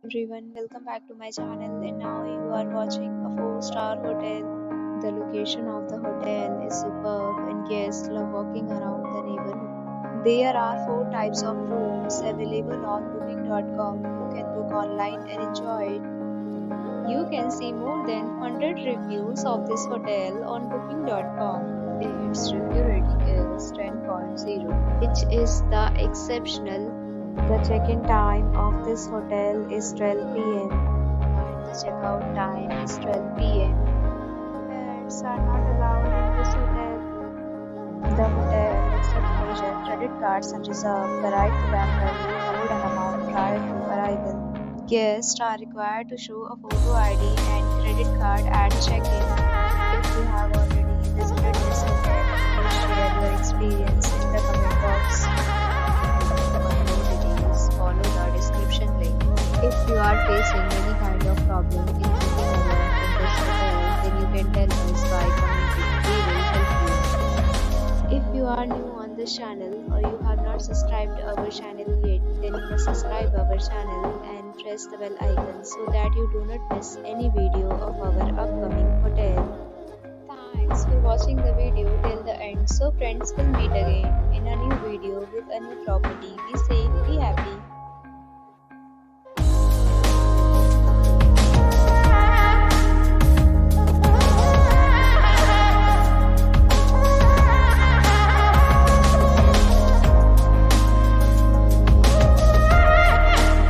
Everyone, welcome back to my channel. And now you are watching a 4-star hotel. The location of the hotel is superb and guests love walking around the neighborhood. There are 4 types of rooms available on booking.com. You can book online and enjoy it. You can see more than 100 reviews of this hotel on booking.com. Its review rating is 10.0, which is the exceptional. The check-in time of this hotel is 12 p.m. and the checkout time is 12 p.m. Pets are not allowed in this hotel. The hotel accepts major credit cards and reserves the right to temporarily hold an amount prior to arrival. Guests are required to show a photo ID and credit card at check-in. If you have already visited this hotel, please share your experience in the comment box. Follow the description link. If you are facing any kind of problem in booking a room in this hotel, then you can tell us by commenting. We will help you. If you are new on this channel or you have not subscribed our channel yet, then you must subscribe our channel and press the bell icon so that you do not miss any video of our upcoming hotel. Thanks for watching the video till the end. So friends, will meet again in a new video with a new property. Be safe, be happy.